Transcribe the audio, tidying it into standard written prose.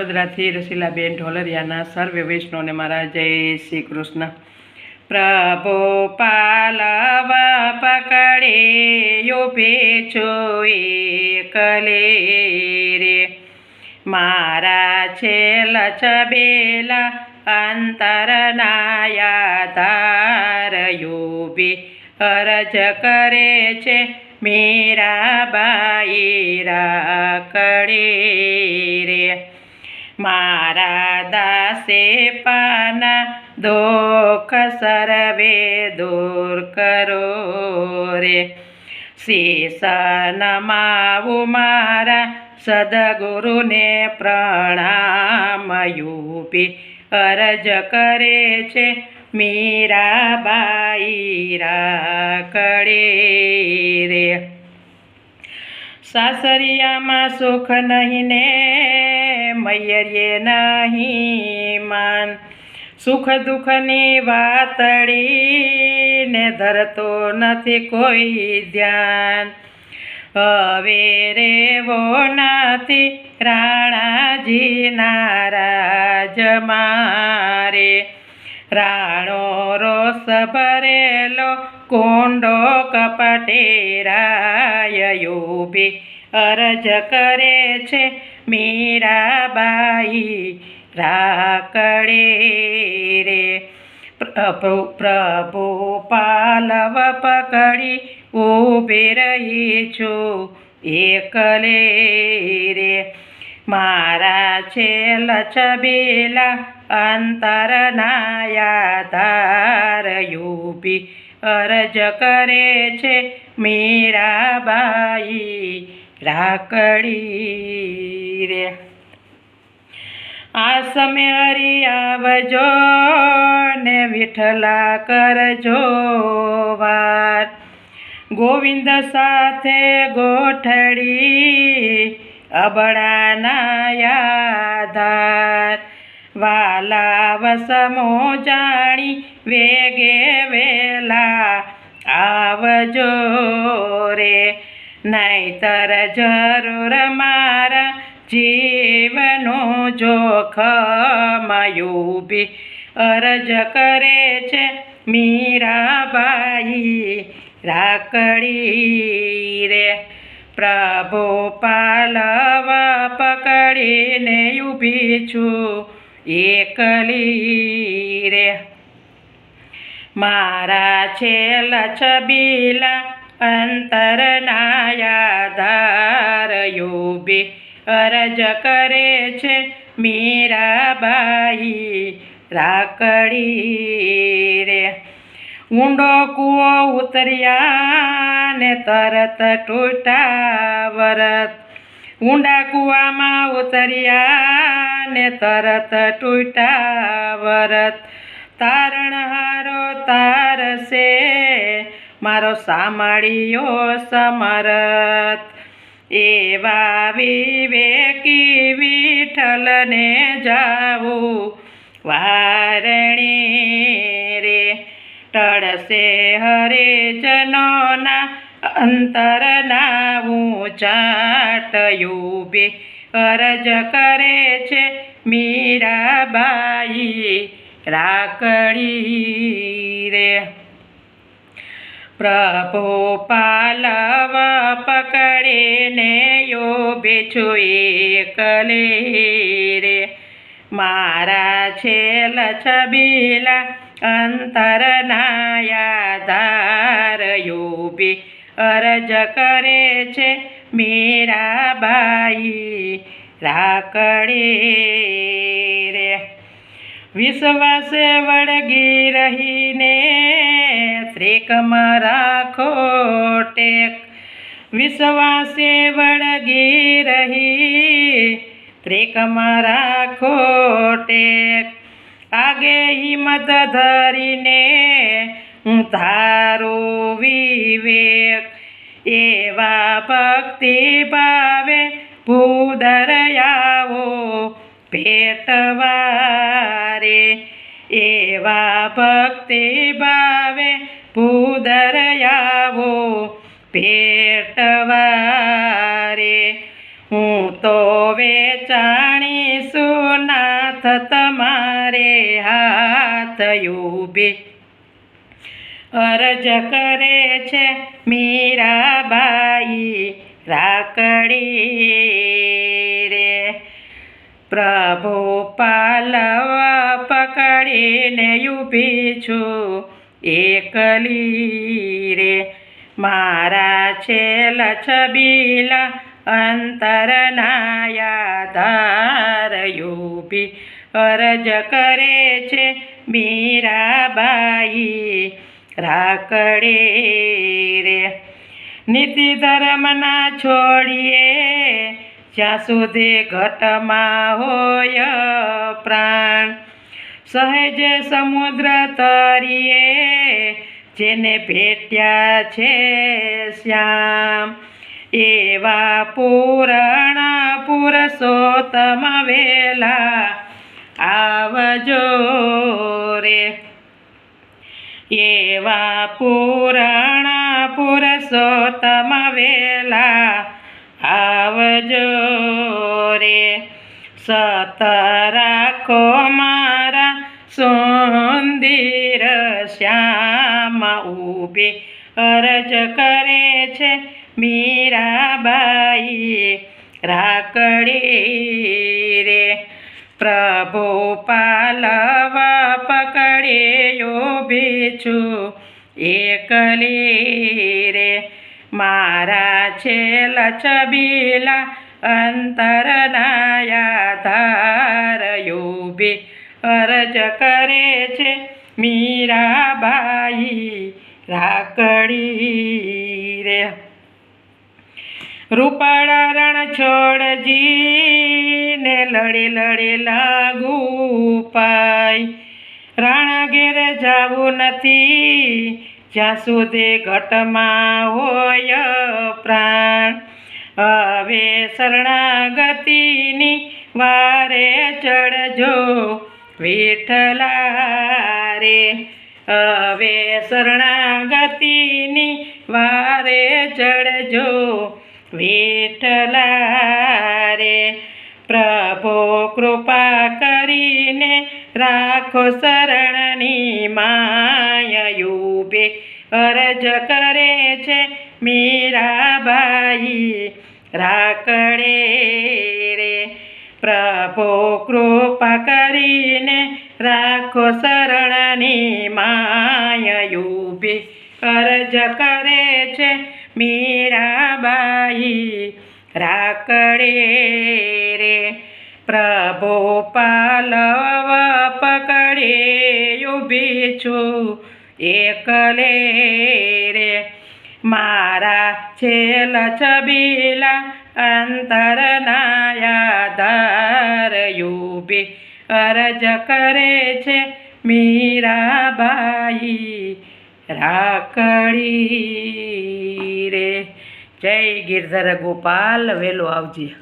વડોદરાથી રસીલાબેન ઢોલરિયાના સર્વે વૈષ્ણવને મારા જય શ્રી કૃષ્ણ. પ્રભુ પાલવા પકડે ઉભે છું એકલે રે, મારા છેલ છબેલા અંતરનાયા ધાર ઉભી અરજ કરે છે મીરાબાઈ રાખડે રે. મારા દાસે પાના દુઃખ સર્વે દૂર કરો રે, શીશ નમાવું મારા સદગુરુને પ્રણામ ઉભી અરજ કરે છે મીરાબાઈ રાખડે રે. સાસરિયામાં સુખ નહીં ને મૈયરીએ નહીં માન, સુખ દુઃખની વાતડી ને ધરતો નથી કોઈ ધ્યાન. હવે રેવો નથી રાણાજીના રાજમાં રે, રાણો રોષ ભરેલો કુંડો કપટેરાય ઉભી અરજ કરે છે મીરાબાઈ રાખડે રે. પ્રભુ પાલવ પકડી ઊભી રહી છું એકલે રે, મારા છેલ છબેલા અંતરનાયા ધાર ઉભી અરજ કરે છે મીરાબાઈ રાખડી રે. આ સમય હરી આવજો ને વિઠ્ઠલા કરજો વાર, ગોવિંદ સાથે ગોઠડી અબળાના યાધાર. વાલા વસમો જાણી વેગે વેલા આવજો રે, નહીતર જરૂર મારા જીવનો જોખમ ઉભી અરજ કરે છે મીરાબાઈ રાખડી રે. પ્રભુ પાલવ પકડીને ઊભી છું એકલી રે, મારા છેલ છબીલા અંતરનાયા ધાર ઉભી અરજ કરે છે મીરાબાઈ રાખડી રે. ઊંડો કૂવો ઉતર્યા ને તરત તૂટા વરત, ઊંડા કૂવામાં ઉતર્યા ને તરત તૂટા વરત. તારણહારો તારશે મારો સામળિયો સમરત, એવા વિવેકી વિઠ્ઠલને જાવું વારણે રે. ટળશે હરિજનોના અંતરના ઊંચાટ ઉભી અરજ કરે છે મીરાબાઈ રાખડી રે. પ્રભુ પાલવ પકડીને ઊભી છું એકલે રે, મારા છેલ છબીલા અંતરનાયા ધાર ઉભી અરજ કરે છે મીરાબાઈ રાખડી રે. વિશ્વાસે વળગી રહીને ત્રેકમાં રાખો ટેક, વિશ્વાસે વળગી રહી ત્રેકમાં રાખો ટેક. આગે હિંમત ધરીને ધારો વિવેક, એવા ભક્તિ ભાવે ભૂદરયાવો ભેટવારે, એવા ભક્તિ ભાવે ભૂદરયાવો ભેટવારે. હું તો વેચાણી છું નાથ તમારે હાથ ઊભી અરજ કરે છે મીરાબાઈ રાખડી રે પ્રભુ પાલવા પકડીને ઊભી છું એકલી રે મારા છેલ છબીલા અંતરના યાધાર ઊભી અરજ કરે છે મીરાબાઈ રાખડી રે નીતિ ધર્મના છોડીએ જ્યાં સુધી ઘટમાં હોય પ્રાણ સહેજ સમુદ્ર તરીએ જેને ભેટ્યા છે શ્યામ એવા પૂરણ પુરુષોત્તમ વેલા આવજો રે એવા પૂરણ પુરુષોત્તમ વેલા આવજો રે સત રાખો મારા સુંદર શ્યામ ઊભી અરજ કરે છે મીરાબાઈ રાખડી રે પ્રભુ પાલવા પકડે ઊભી છું એકલી રે મારા છેલ છબીલા અંતરના યાધાર ઊભી અરજ કરે છે મીરાબાઈ રાખડી રે રૂપાળા રણ છોડજીને લડી લડી લાગુ પાય રાણા ઘેર જાવું નથી જ્યાં સુધી ઘટમાં હોય પ્રાણ હવે શરણાગતિની વારે ચડજો વિઠ્ઠલા રે હવે શરણાગતિની વારે ચડજો વિઠ્ઠલા રે પ્રભુ કૃપા કરીને રાખો શરણની માય ઊભી અરજ કરે છે મીરાબાઈ રાખડે રે પ્રભુ કૃપા કરીને રાખો શરણની માય ઊભી અરજ કરે છે મીરાબાઈ રાખડે રે પ્રભુ પાલવા પકડે ઊભી છું એકલે રે મારા છેલ છબીલા અંતરના યાધાર ઊભી અરજ કરે છે મીરાબાઈ રાખડી રે જય ગિરધર ગોપાલ વેલો આવજે